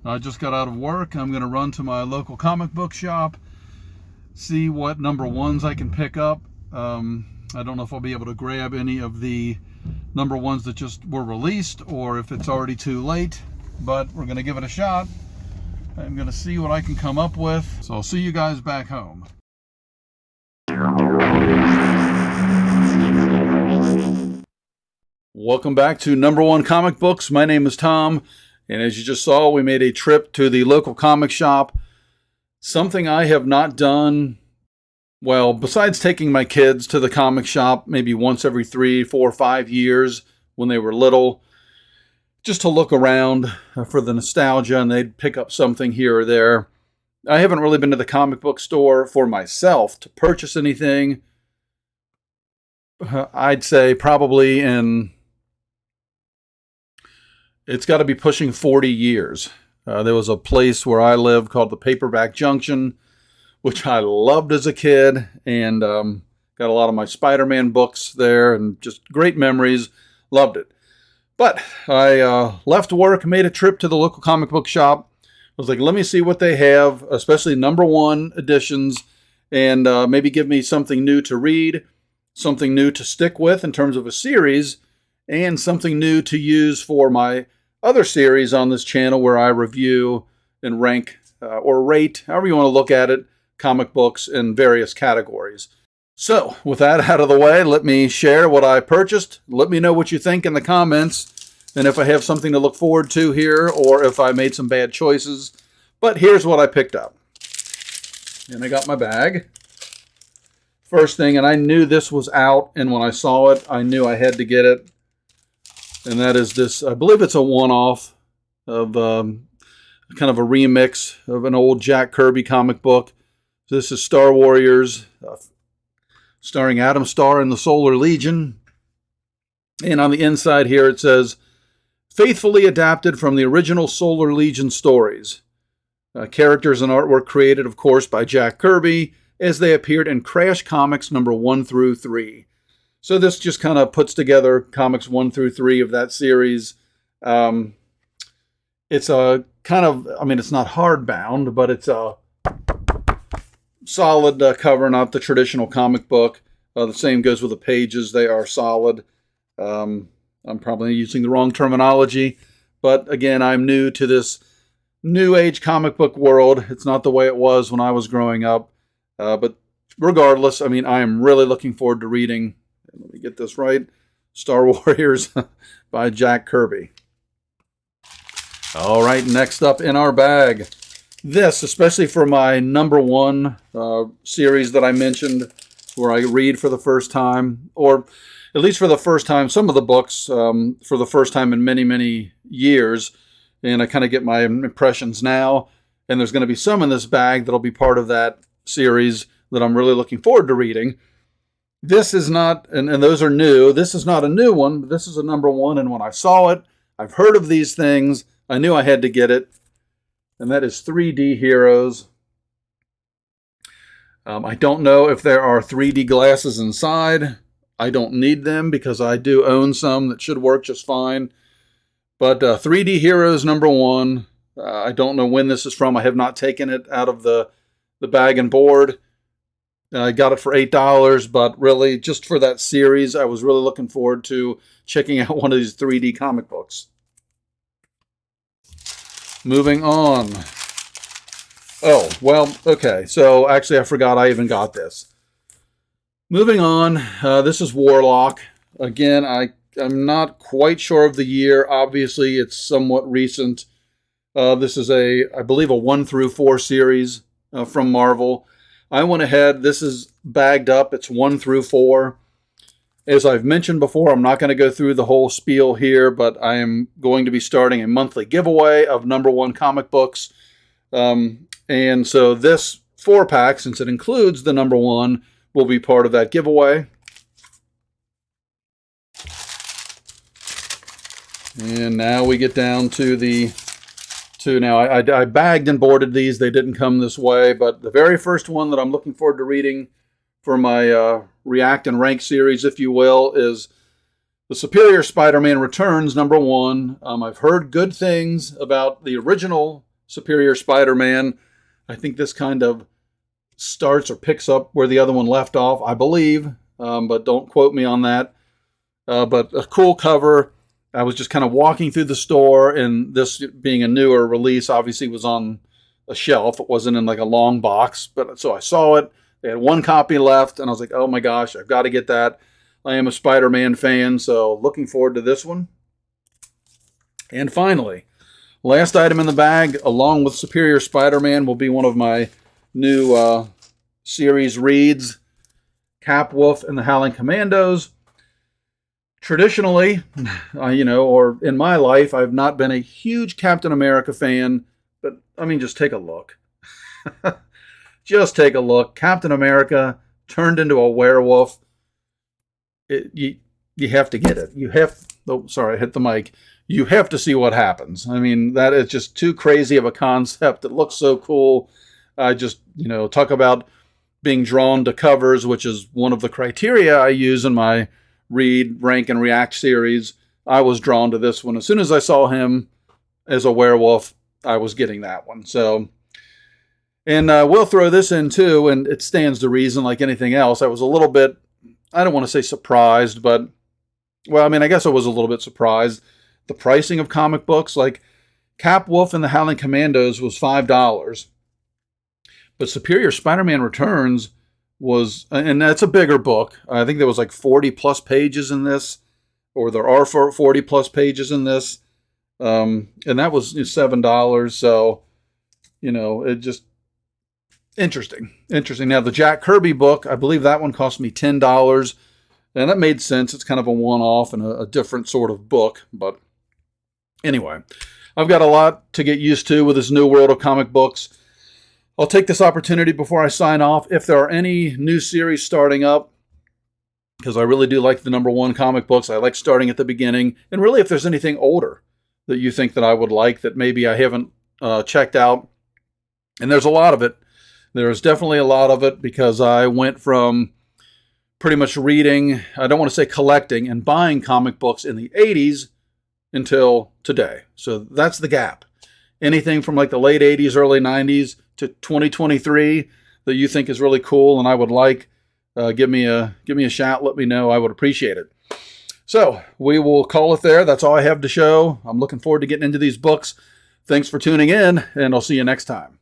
I just got out of work. I'm going to run to my local comic book shop, see what number ones I can pick up. I don't know if I'll be able to grab any of the number ones that just were released or if it's already too late, but we're going to give it a shot. I'm going to see what I can come up with. So I'll see you guys back home. Welcome back to Number One Comic Books. My name is Tom, and as you just saw, we made a trip to the local comic shop. Something I have not done, well, besides taking my kids to the comic shop maybe once every 3, 4, 5 years when they were little, just to look around for the nostalgia, and they'd pick up something here or there. I haven't really been to the comic book store for myself to purchase anything. I'd say probably it's got to be pushing 40 years. There was a place where I lived called the Paperback Junction, which I loved as a kid, and got a lot of my Spider-Man books there, and just great memories. Loved it. But I left work, made a trip to the local comic book shop. I was like, let me see what they have, especially number one editions, and maybe give me something new to read, something new to stick with in terms of a series, and something new to use for my other series on this channel where I review and rank or rate, however you want to look at it, comic books in various categories. So, with that out of the way, let me share what I purchased. Let me know what you think in the comments, and if I have something to look forward to here, or if I made some bad choices. But here's what I picked up. And I got my bag. First thing, and I knew this was out, and when I saw it, I knew I had to get it. And that is this, I believe it's a one-off of kind of a remix of an old Jack Kirby comic book. This is Star Warriors, starring Adam Starr and the Solar Legion. And on the inside here it says, faithfully adapted from the original Solar Legion stories. Characters and artwork created, of course, by Jack Kirby, as they appeared in Crash Comics number 1 through 3. So this just kind of puts together comics 1 through 3 of that series. It's a kind of, I mean, it's not hardbound, but it's a solid cover, not the traditional comic book. The same goes with the pages. They are solid. I'm probably using the wrong terminology, but again, I'm new to this new age comic book world. It's not the way it was when I was growing up. But regardless, I mean, I am really looking forward to reading, let me get this right, Star Warriors by Jack Kirby. All right, next up in our bag, this, especially for my number one series that I mentioned, where I read for the first time, or at least for the first time, some of the books for the first time in many, many years, and I kind of get my impressions now, and there's going to be some in this bag that'll be part of that series that I'm really looking forward to reading. This is not, and those are new, this is not a new one, but this is a number one, and when I saw it, I've heard of these things, I knew I had to get it, and that is 3D Heroes. I don't know if there are 3D glasses inside. I don't need them because I do own some that should work just fine. But 3D Heroes number one, I don't know when this is from. I have not taken it out of the bag and board. I got it for $8, but really, just for that series, I was really looking forward to checking out one of these 3D comic books. Moving on. Oh, well, okay. So, actually, I forgot I even got this. Moving on, this is Warlock. Again, I'm not quite sure of the year. Obviously, it's somewhat recent. This is I believe, a 1 through 4 series from Marvel. I went ahead, this is bagged up, it's 1 through 4. As I've mentioned before, I'm not going to go through the whole spiel here, but I am going to be starting a monthly giveaway of number one comic books. And so this 4-pack, since it includes the number one, will be part of that giveaway. And now we get down to now I bagged and boarded these. They didn't come this way, but the very first one that I'm looking forward to reading for my React and Rank series, if you will, is The Superior Spider-Man Returns, number one. I've heard good things about the original Superior Spider-Man. I think this kind of starts or picks up where the other one left off, I believe, but don't quote me on that. But a cool cover. I was just kind of walking through the store, and this being a newer release, obviously was on a shelf. It wasn't in like a long box, but so I saw it. They had one copy left, and I was like, oh my gosh, I've got to get that. I am a Spider-Man fan, so looking forward to this one. And finally, last item in the bag, along with Superior Spider-Man, will be one of my new series reads, Capwolf and the Howling Commandos. Traditionally, or in my life, I've not been a huge Captain America fan, but I mean, just take a look. Just take a look. Captain America turned into a werewolf. You have to get it. You have. Oh, sorry, I hit the mic. You have to see what happens. I mean, that is just too crazy of a concept. It looks so cool. I just, talk about being drawn to covers, which is one of the criteria I use in my read, rank, and react series. I was drawn to this one. As soon as I saw him as a werewolf, I was getting that one. So, and we'll throw this in too, and it stands to reason like anything else. I was a little bit, I don't want to say surprised, but, well, I mean, I guess I was a little bit surprised. The pricing of comic books, like Capwolf and the Howling Commandos was $5. But Superior Spider-Man Returns was, and that's a bigger book. I think there was like 40 plus pages in this, or there are 40 plus pages in this. And that was $7. So, it just, interesting. Now, the Jack Kirby book, I believe that one cost me $10. And that made sense. It's kind of a one-off and a different sort of book. But anyway, I've got a lot to get used to with this new world of comic books. I'll take this opportunity before I sign off. If there are any new series starting up, because I really do like the #1 comic books, I like starting at the beginning. And really, if there's anything older that you think that I would like that maybe I haven't checked out, and there's a lot of it. There's definitely a lot of it because I went from pretty much reading, I don't want to say collecting, and buying comic books in the 80s until today. So that's the gap. Anything from like the late 80s, early 90s to 2023 that you think is really cool and I would like, give me a shout. Let me know. I would appreciate it. So we will call it there. That's all I have to show. I'm looking forward to getting into these books. Thanks for tuning in, and I'll see you next time.